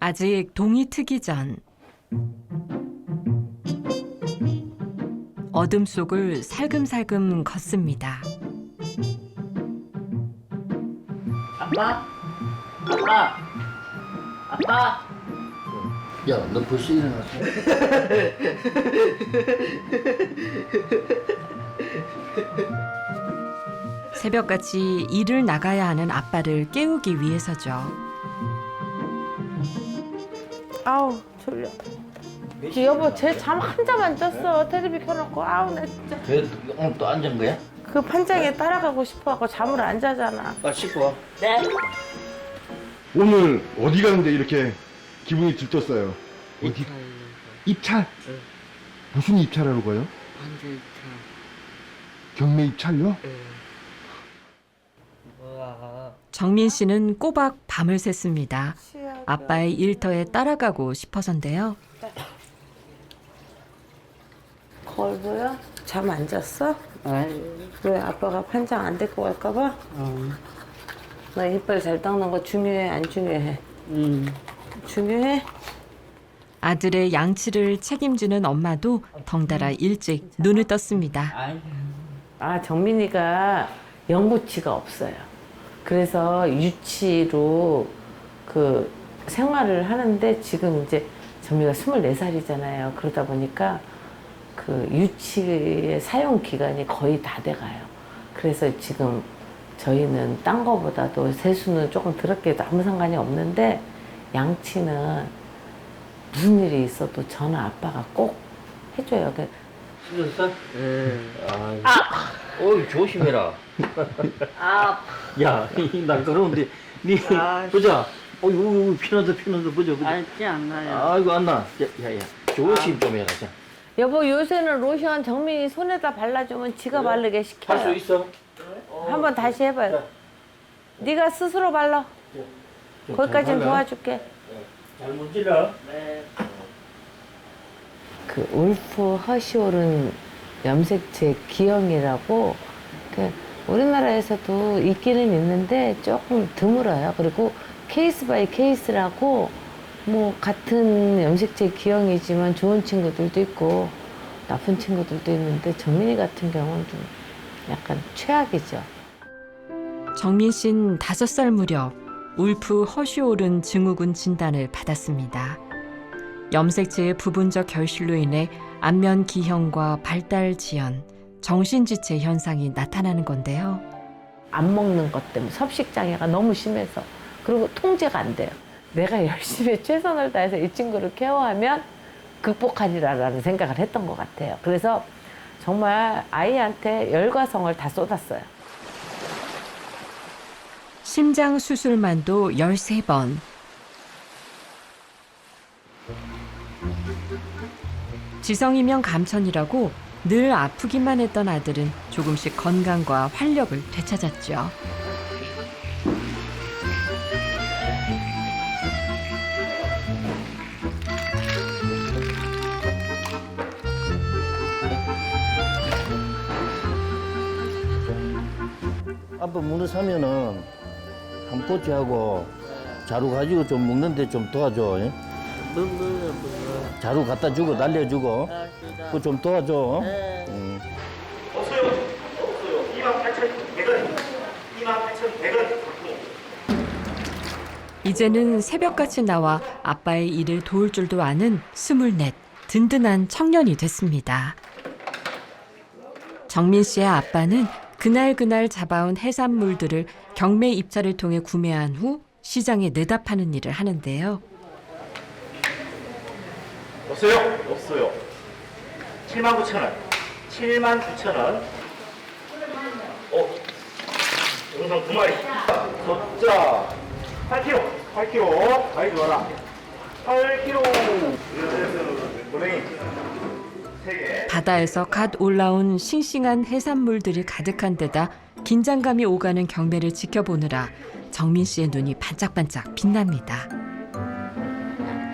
아직 동이 트기 전 어둠 속을 살금살금 걷습니다. 아빠? 아빠? 아빠? 야, 너 벌써 일어났어? 새벽같이 일을 나가야 하는 아빠를 깨우기 위해서죠. 아우 졸려. 여보 쟤 잠 한 잠 안 잤어. 텔레비 켜놓고. 아우 나 진짜. 왜 오늘 또 앉은 거야? 그 판장에 따라가고 싶어하고 잠을 안 자잖아. 빨리 씻고 와. 네? 오늘 어디 가는데 이렇게 기분이 들떴어요? 어디? 입찰? 네. 무슨 입찰하러 가요? 반대 입찰. 경매 입찰요? 네. 우와. 정민 씨는 꼬박 밤을 샜습니다. 아빠의 일터에 따라가고 싶어서인데요. 거울 보여? 잠 안 잤어? 아이, 왜 아빠가 판장 안 데리고 갈까봐? 너 이빨 잘 닦는 거 중요해 안 중요해? 중요해? 아들의 양치를 책임지는 엄마도 덩달아 일찍 눈을 떴습니다. 아이. 아 정민이가 영구치가 없어요. 그래서 유치로 그 생활을 하는데 지금 이제 정민이가 24살이잖아요. 그러다 보니까 그 유치의 사용 기간이 거의 다 돼가요. 그래서 지금 저희는 딴 거보다도 세수는 조금 더럽게 해도 아무 상관이 없는데 양치는 무슨 일이 있어도 저는 아빠가 꼭 해줘요. 씻었어? 네. 어이, 조심해라. 아, 야, 날카로운데, 니, 아, 보자. 어이구, 피난다, 보자, 보자. 알지 않나요? 아이고, 안 나. 야, 조심 좀 해라, 자. 여보 요새는 로션 정민이 손에다 발라주면 지가 바르게 시켜요. 할 수 있어? 한번 다시 해봐요. 네가 스스로 발라. 거기까지는 도와줄게. 잘 문질러. 그 울프 허쉬올은 염색체 기형이라고 그 우리나라에서도 있기는 있는데 조금 드물어요. 그리고 케이스 바이 케이스라고 뭐 같은 염색체 기형이지만 좋은 친구들도 있고 나쁜 친구들도 있는데 정민이 같은 경우는 좀 약간 최악이죠. 정민 씨는 5살 무렵 울프 허쉬올은 증후군 진단을 받았습니다. 염색체의 부분적 결실로 인해 안면 기형과 발달 지연, 정신지체 현상이 나타나는 건데요. 안 먹는 것 때문에 섭식장애가 너무 심해서 그리고 통제가 안 돼요. 내가 열심히 최선을 다해서 이 친구를 케어하면 극복하리라는 생각을 했던 것 같아요. 그래서 정말 아이한테 열과 성을 다 쏟았어요. 심장 수술만도 13번. 지성이면 감천이라고 늘 아프기만 했던 아들은 조금씩 건강과 활력을 되찾았죠. 아빠 문어 사면은 한꼬치하고 자루 가지고 좀 먹는데 좀 도와줘. 예? 뭐. 자루 갖다 주고 날려주고 그거 좀 도와줘. 네. 없어요. 28,100원. 28,100원. 이제는 새벽같이 나와 아빠의 일을 도울 줄도 아는 24, 든든한 청년이 됐습니다. 정민 씨의 아빠는 그날 잡아온 해산물들을 경매 입찰을 통해 구매한 후 시장에 내다 파는 일을 하는데요. 없어요. 없어요. 79,000원. 79,000원. 영상 2마리. 숫자 8kg. 8kg. 많이 좋아라. 8kg. 보내기. 3개. 바다에서 갓 올라온 싱싱한 해산물들이 가득한 데다 긴장감이 오가는 경매를 지켜보느라 정민 씨의 눈이 반짝반짝 빛납니다.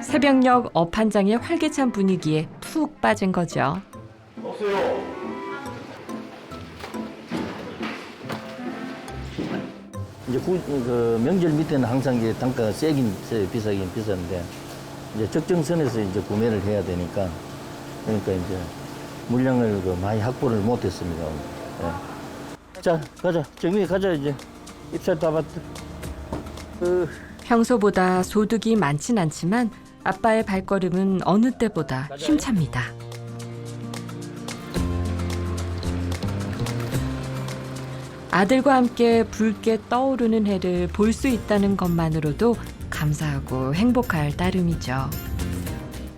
새벽녘 업 한 장의 활기찬 분위기에 푹 빠진 거죠. 없어요. 이제 그 명절 밑에는 항상 이제 단가가 세긴 세요. 비싸긴 비싼데 이제 적정선에서 이제 구매를 해야 되니까 그러니까 이제 물량을 그 많이 확보를 못했습니다. 예. 자 가자 정민이 가자 이제 입찰 다 봤다. 평소보다 소득이 많진 않지만 아빠의 발걸음은 어느 때보다 힘찹니다. 아들과 함께 붉게 떠오르는 해를 볼 수 있다는 것만으로도 감사하고 행복할 따름이죠.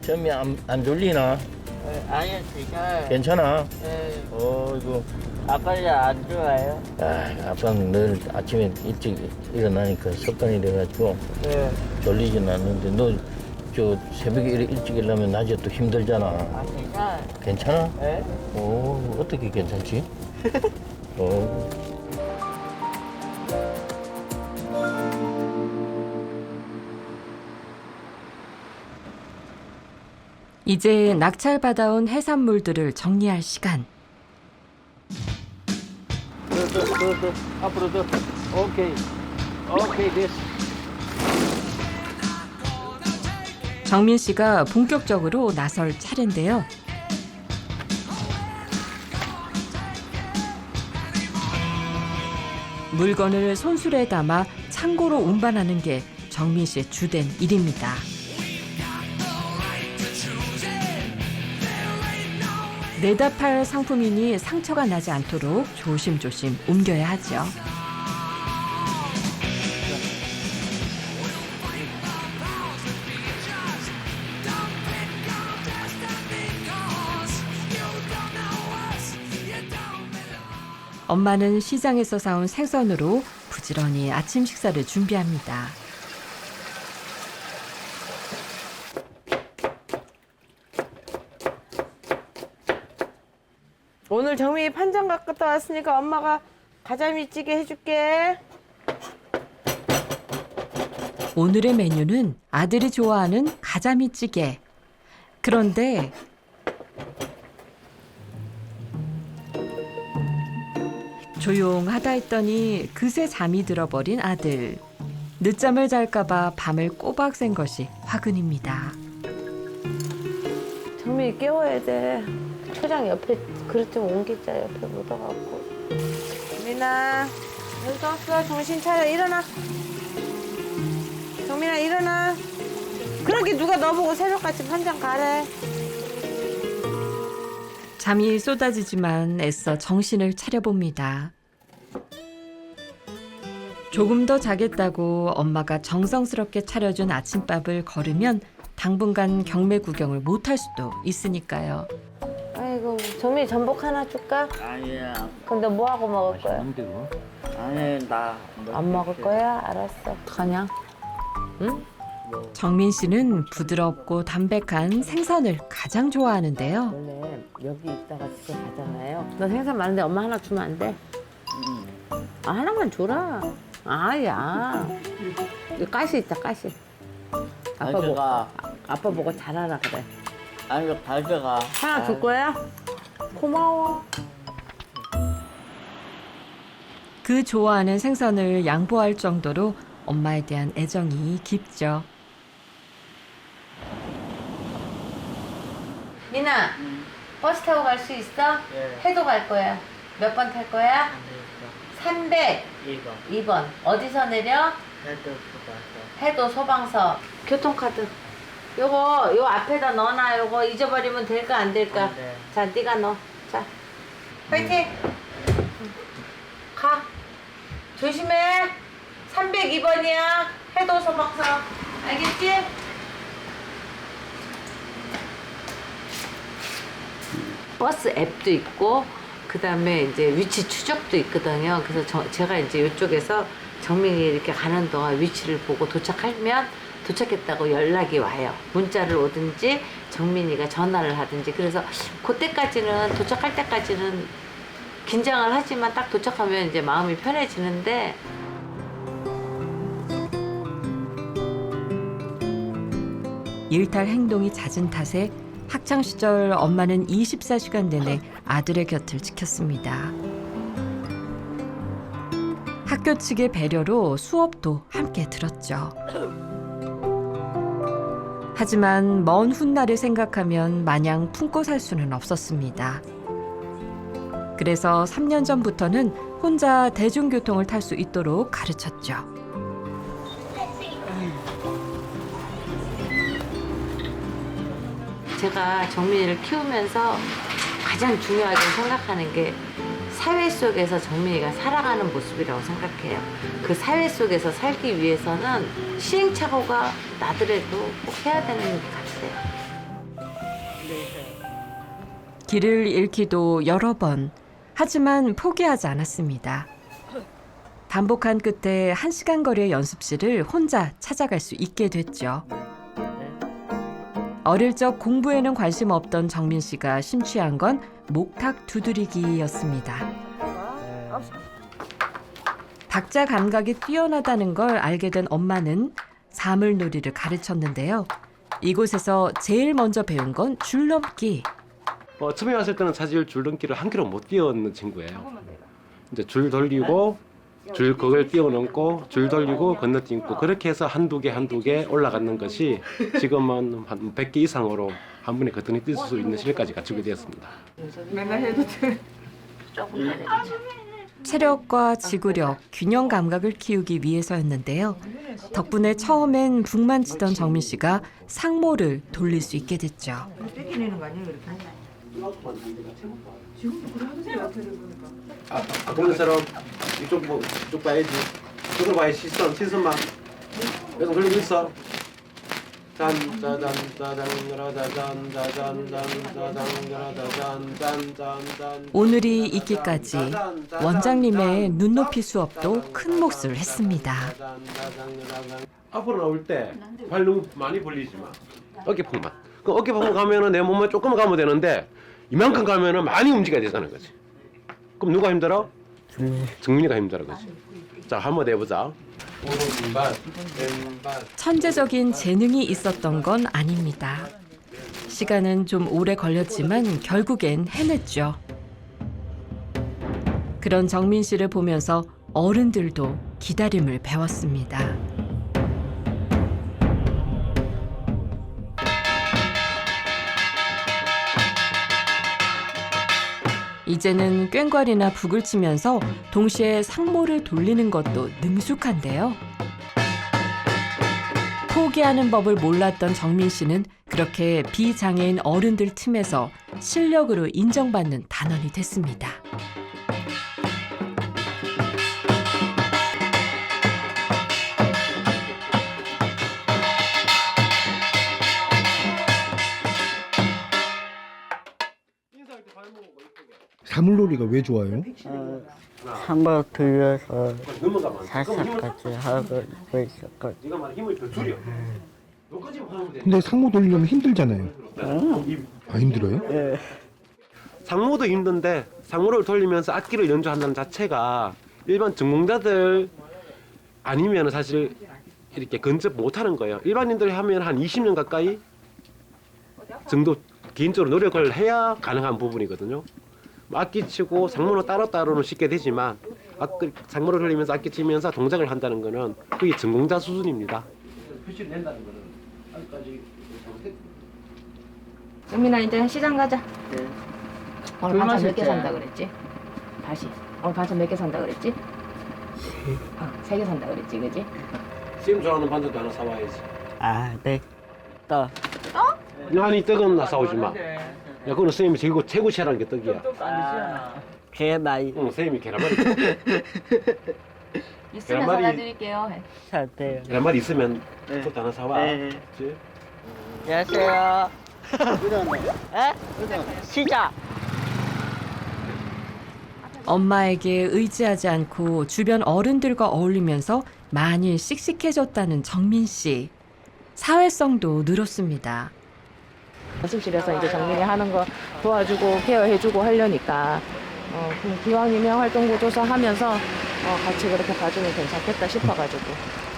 점이 안 졸리나? 아니요, 제가. 괜찮아? 네. 이거 아빠는 안 좋아요. 아빠는 늘 아침에 일찍 일어나니까 습관이 돼가지고 네. 졸리진 않는데 너 저 새벽에 일찍 일어나면 낮에 또 힘들잖아. 아, 제가. 괜찮아? 네. 어떻게 괜찮지? 이제 낙찰받아온 해산물들을 정리할 시간. 앞으로 더. 오케이, 됐어. 정민 씨가 본격적으로 나설 차례인데요. 물건을 손수레에 담아 창고로 운반하는 게 정민 씨의 주된 일입니다. 내다 팔 상품이니 상처가 나지 않도록 조심조심 옮겨야 하죠. 엄마는 시장에서 사온 생선으로 부지런히 아침 식사를 준비합니다. 오늘 정민이 판장 갔다 왔으니까 엄마가 가자미찌개 해줄게. 오늘의 메뉴는 아들이 좋아하는 가자미찌개. 그런데 조용하다 했더니 그새 잠이 들어버린 아들. 늦잠을 잘까봐 밤을 꼬박 샌 것이 화근입니다. 정민이 깨워야 돼. 초장 옆에 그릇 좀 옮기자. 옆에 묻어갖고. 정민아, 여기 왔어. 정신 차려. 일어나. 정민아, 일어나. 그렇게 누가 너보고 새벽같이 판장 가래. 잠이 쏟아지지만 애써 정신을 차려봅니다. 조금 더 자겠다고 엄마가 정성스럽게 차려준 아침밥을 거르면 당분간 경매 구경을 못할 수도 있으니까요. 아이고, 정민이 전복 하나 줄까? 아니야. 그럼 너 뭐하고 먹을 거야? 아니, 나. 안 먹을 거야? 알았어. 어떡하냐? 응? 정민 씨는 부드럽고 담백한 생선을 가장 좋아하는데요. 원래 여기 있다가 집에 가잖아요. 너 생선 많은데 엄마 하나 주면 안 돼? 아, 하나만 줘라. 아야. 여기 가시 있다, 가시. 아빠 보고 잘하라 그래. 아니, 가져가. 하나 줄 거야? 고마워. 그 좋아하는 생선을 양보할 정도로 엄마에 대한 애정이 깊죠. 민아, 버스 타고 갈 수 있어? 네. 해도 갈 거야. 몇 번 탈 거야? 300. 2번. 2번. 어디서 내려? 해도 좋아서. 해도 소방서. 교통카드. 요 앞에다 넣어놔. 요거 잊어버리면 될까 안 될까? 안 돼. 자, 네가 넣어. 자, 화이팅. 가. 조심해. 302번이야. 해도 소방서. 알겠지? 버스 앱도 있고 그다음에 이제 위치 추적도 있거든요. 그래서 제가 이제 이쪽에서 정민이 이렇게 가는 동안 위치를 보고 도착하면 도착했다고 연락이 와요. 문자를 오든지 정민이가 전화를 하든지. 그래서 그때까지는 도착할 때까지는 긴장을 하지만 딱 도착하면 이제 마음이 편해지는데 일탈 행동이 잦은 탓에 학창 시절 엄마는 24시간 내내 아들의 곁을 지켰습니다. 학교 측의 배려로 수업도 함께 들었죠. 하지만 먼 훗날을 생각하면 마냥 품고 살 수는 없었습니다. 그래서 3년 전부터는 혼자 대중교통을 탈 수 있도록 가르쳤죠. 제가 정민이를 키우면서 가장 중요하게 생각하는 게 사회 속에서 정민이가 살아가는 모습이라고 생각해요. 그 사회 속에서 살기 위해서는 시행착오가 나더라도 꼭 해야 되는 것 같아요. 길을 잃기도 여러 번, 하지만 포기하지 않았습니다. 반복한 끝에 1시간 거리의 연습실을 혼자 찾아갈 수 있게 됐죠. 어릴 적 공부에는 관심 없던 정민 씨가 심취한 건 목탁 두드리기였습니다. 박자 감각이 뛰어나다는 걸 알게 된 엄마는 사물놀이를 가르쳤는데요. 이곳에서 제일 먼저 배운 건 줄넘기. 처음에 왔을 때는 사실 줄넘기를 한 킬로 못 뛰었는 친구예요. 이제 줄 돌리고 줄 그걸 뛰어넘고 줄 돌리고 건너뛰고 그렇게 해서 한두 개 올라가는 것이 지금은 한 100개 이상으로 한 번에 거뜬히 뛸 수 있는 실력까지 갖추게 되었습니다. 체력과 지구력, 균형 감각을 키우기 위해서였는데요. 덕분에 처음엔 붕만 치던 정민 씨가 상모를 돌릴 수 있게 됐죠. 보는 사람 이쪽 봐야지. 저걸 봐야 시선만 계속 돌리고 있어. 오늘이 있기까지 원장님의 눈높이 수업도 큰 몫을 했습니다. 앞으로 나올 때 발 너무 많이 벌리지 마. 어깨폭만. 그 어깨폭만 가면은 내 몸만 조금 가면 되는데 이만큼 가면은 많이 움직여야 되자는 거지. 그럼 누가 힘들어? 정민이가 힘들어 그지. 자 한번 해보자. 오른발, 왼발. 천재적인 재능이 있었던 건 아닙니다. 시간은 좀 오래 걸렸지만 결국엔 해냈죠. 그런 정민 씨를 보면서 어른들도 기다림을 배웠습니다. 이제는 꽹과리나 북을 치면서 동시에 상모를 돌리는 것도 능숙한데요. 포기하는 법을 몰랐던 정민 씨는 그렇게 비장애인 어른들 틈에서 실력으로 인정받는 단원이 됐습니다. 사물놀이가 왜 좋아요? 한번 들려서 사사까지 하고 있었거든. 네가 말해 힘을 더 줄여. 여기까지만 하면 돼. 근데 상모 돌리려면 힘들잖아요. 아, 힘들어요? 상모도 힘든데 상모를 돌리면서 악기를 연주한다는 자체가 일반 전공자들 아니면 사실 이렇게 근접 못하는 거예요. 일반인들이 하면 한 20년 가까이 정도 개인적으로 노력을 해야 가능한 부분이거든요. 악기 치고 상모는 따로따로는 쉽게 되지만 상모를 돌리면서 악기 치면서 동작을 한다는 거는 그게 전공자 수준입니다. 표시를 낸다는 거는 아직까지 은민아 이제 시장 가자. 네. 오늘 반찬 몇 개 산다 그랬지? 다시 오늘 반찬 몇 개 산다 그랬지? 3개 산다 그랬지, 그지? 쌤 좋아하는 반찬도 하나 사와야지. 아, 네. 또. 아니 떡은 나 사오지 마. 야 그거는 쌤이 최고 싫어하는 게 떡이야. 계란말이 응, 쌤이 계란말이. 있으면 계란말이- 사다 드릴게요. 사대요. 계란말이 있으면 네. 떡 하나 사와. 네. 그치? 안녕하세요. 에? 시작. 엄마에게 의지하지 않고 주변 어른들과 어울리면서 많이 씩씩해졌다는 정민 씨. 사회성도 늘었습니다. 연습실에서 이제 정민이 하는 거 도와주고 케어해주고 하려니까 그럼 기왕이면 활동구조사 하면서 같이 그렇게 봐주면 괜찮겠다 싶어가지고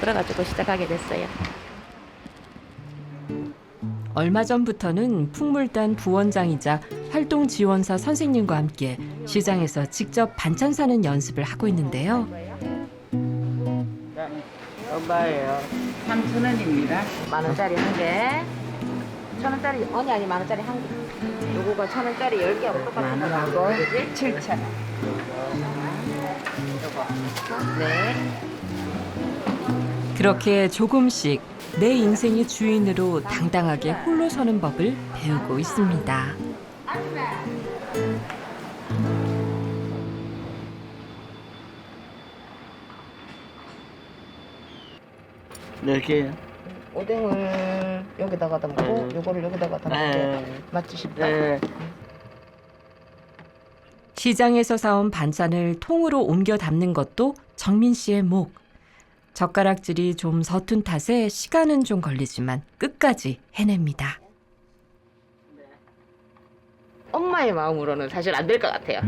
그래가지고 시작하게 됐어요. 얼마 전부터는 풍물단 부원장이자 활동지원사 선생님과 함께 시장에서 직접 반찬 사는 연습을 하고 있는데요. 엄마예요. 3,000원입니다. 10,000원짜리 한 개. 1,000원짜리 아니 10,000원짜리 한 개. 요거가 1,000원짜리 10개 똑같은 거 하고 7,000원. 요거. 네. 그렇게 조금씩 내 인생의 주인으로 당당하게 홀로 서는 법을 배우고 있습니다. 몇 개요? 오뎅을 여기다가 담고 요거를 여기다가 담는 게 네. 맞지 싶다. 네. 시장에서 사온 반찬을 통으로 옮겨 담는 것도 정민 씨의 목. 젓가락질이 좀 서툰 탓에 시간은 좀 걸리지만 끝까지 해냅니다. 엄마의 마음으로는 사실 안 될 것 같아요.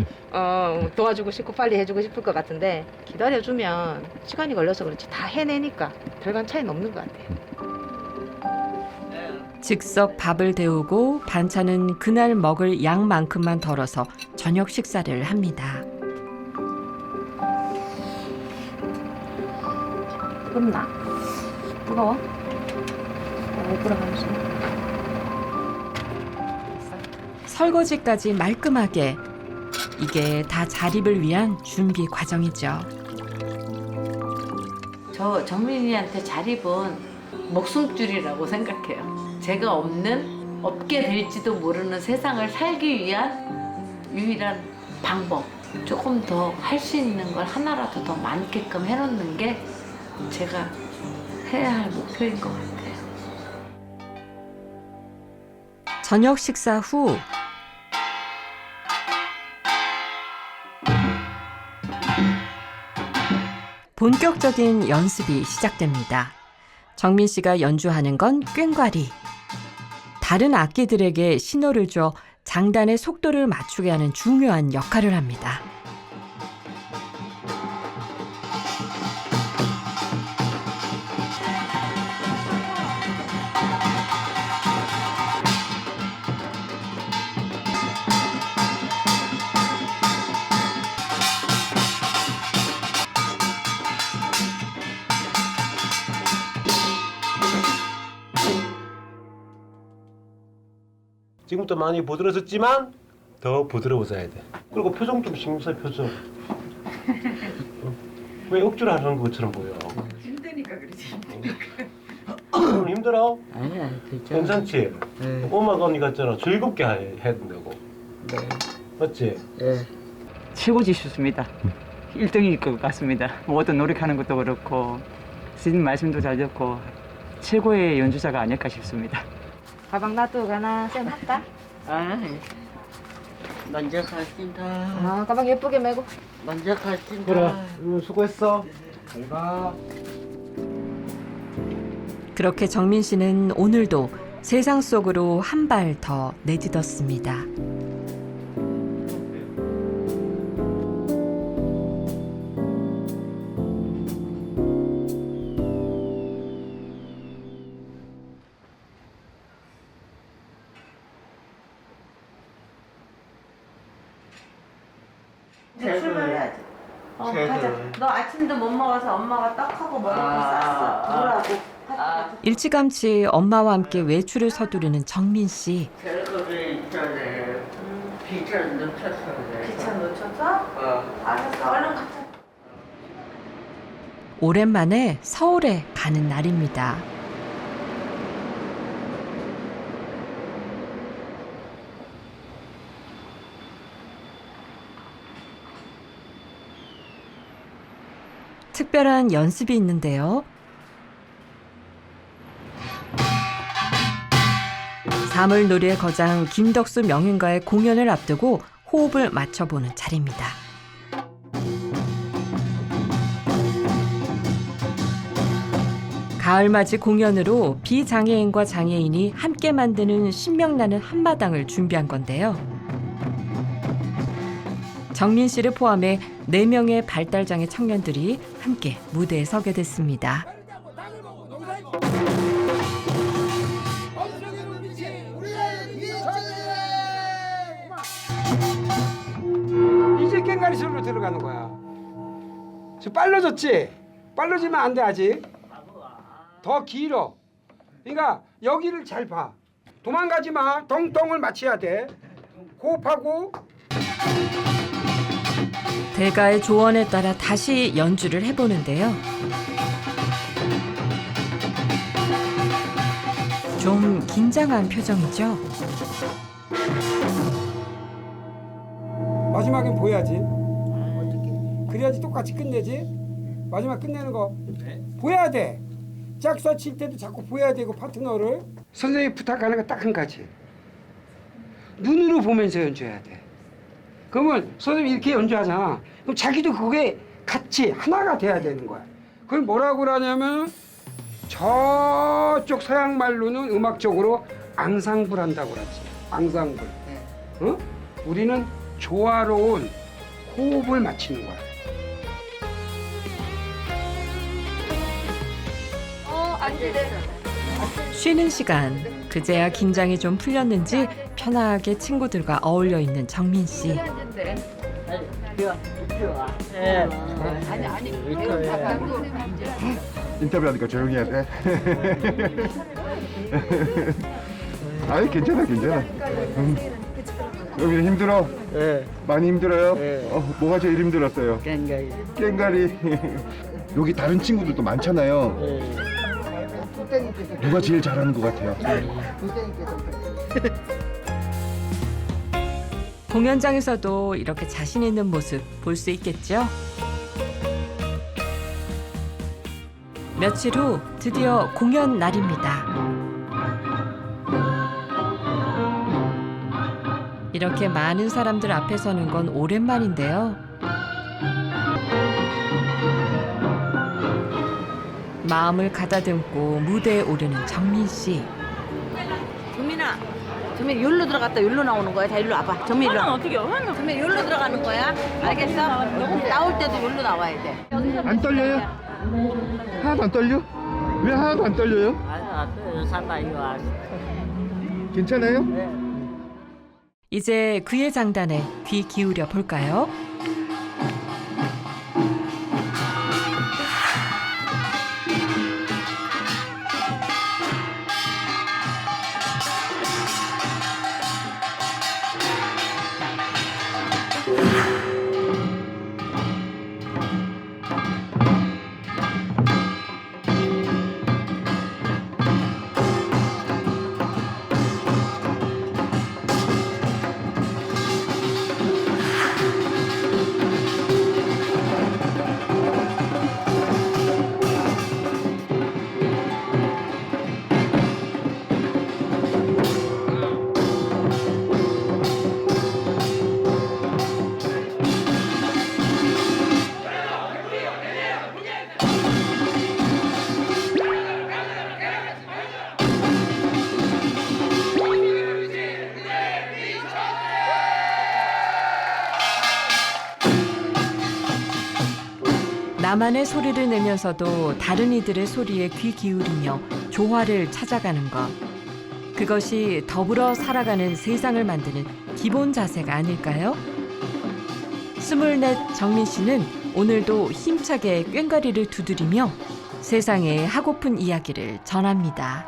도와주고 싶고 빨리 해주고 싶을 것 같은데 기다려주면 시간이 걸려서 그렇지 다 해내니까 별반 차이는 없는 것 같아요. 즉석 밥을 데우고 반찬은 그날 먹을 양만큼만 덜어서 저녁 식사를 합니다. 뜨겁나? 뜨거워? 못 불어가면서. 설거지까지 말끔하게. 이게 다 자립을 위한 준비 과정이죠. 저 정민이한테 자립은 목숨줄이라고 생각해요. 제가 없게 될지도 모르는 세상을 살기 위한 유일한 방법. 조금 더 할 수 있는 걸 하나라도 더 많게끔 해놓는 게 제가 해야 할 목표인 것 같아요. 저녁 식사 후 본격적인 연습이 시작됩니다. 정민 씨가 연주하는 건 꽹과리. 다른 악기들에게 신호를 줘 장단의 속도를 맞추게 하는 중요한 역할을 합니다. 지금부터 많이 부드러워졌지만 더 부드러워져야 돼. 그리고 표정 좀 신경 써, 표정. 왜 억지로 하는 것처럼 보여? 힘드니까 그러지. 오늘 힘들어? 아니야, 괜찮아. 괜찮지? 네. 엄마가 언니 같잖아. 즐겁게 해야 된다고. 네. 맞지? 네. 최고지수입니다. 1등일 것 같습니다. 뭐든 노력하는 것도 그렇고 선생님 말씀도 잘 듣고 최고의 연주자가 아닐까 싶습니다. 가방 놔두고 가나? 쌤 할까? 아, 먼저 가신다. 가방 예쁘게 메고. 먼저 가신다. 그래, 수고했어. 잘 가. 그렇게 정민 씨는 오늘도 세상 속으로 한 발 더 내딛었습니다. 출발해야지. 가자. 너 아침도 못 먹어서 엄마가 떡하고 먹을 거 쌌어. 물하고. 일찌감치 엄마와 함께 외출을 서두르는 정민 씨. 별거를 있잖아요. 기차를 놓쳤어. 기차 놓쳐서? 알았어. 얼른 가자. 오랜만에 서울에 가는 날입니다. 특별한 연습이 있는데요. 사물놀이의 거장 김덕수 명인과의 공연을 앞두고 호흡을 맞춰보는 차례입니다. 가을맞이 공연으로 비장애인과 장애인이 함께 만드는 신명나는 한마당을 준비한 건데요. 정민 씨를 포함해 4명의 발달장애 청년들이 함께 무대에 서게 됐습니다. 이제 깽가리 소리로 들어가는 거야. 저 빨라졌지? 빨라지면 안 돼 아직. 더 길어. 그러니까 여기를 잘 봐. 도망가지 마. 동동을 맞춰야 돼. 호흡하고. 대가의 조언에 따라 다시 연주를 해보는데요. 좀 긴장한 표정이죠. 마지막엔 보여야지. 그래야지 똑같이 끝내지. 마지막 끝내는 거 보여야 돼. 짝사 칠 때도 자꾸 보여야 되고 파트너를. 선생님이 부탁하는 거 딱 한 가지. 눈으로 보면서 연주해야 돼. 그러면 선생님이 이렇게 연주하잖아. 그럼 자기도 그게 같이 하나가 돼야 되는 거야. 그걸 뭐라고 그러냐면 저쪽 서양 말로는 음악적으로 앙상블 한다고 그러지. 앙상블. 어? 우리는 조화로운 호흡을 맞추는 거야. 쉬는 시간, 그제야 긴장이 좀 풀렸는지 편하게 친구들과 어울려 있는 정민 씨. 인터뷰하니까 조용히 해야 돼. 아니 괜찮아 괜찮아. 여기 힘들어? 네. 많이 힘들어요? 네. 뭐가 제일 힘들었어요? 깽가리. 깽가리. 여기 다른 친구들도 많잖아요. 누가 제일 잘하는 것 같아요? 공연장에서도 이렇게 자신 있는 모습 볼 수 있겠죠? 며칠 후 드디어 공연 날입니다. 이렇게 많은 사람들 앞에 서는 건 오랜만인데요. 마음을 가다듬고 무대에 오르는 정민 씨. 정민아, 정민 여기로 들어갔다 여기로 나오는 거야. 다 일로 와봐. 정민 일로. 어떻게 요? 정민 여기로 들어가는 거야. 알겠어? 나올 때도 여기로 나와야 돼. 안 떨려요? 하나도 안 떨려? 왜 하나도 안 떨려요? 괜찮아요? 이제 그의 장단에 귀 기울여 볼까요? 나만의 소리를 내면서도 다른 이들의 소리에 귀 기울이며 조화를 찾아가는 것. 그것이 더불어 살아가는 세상을 만드는 기본 자세가 아닐까요? 24 정민 씨는 오늘도 힘차게 꽹과리를 두드리며 세상에 하고픈 이야기를 전합니다.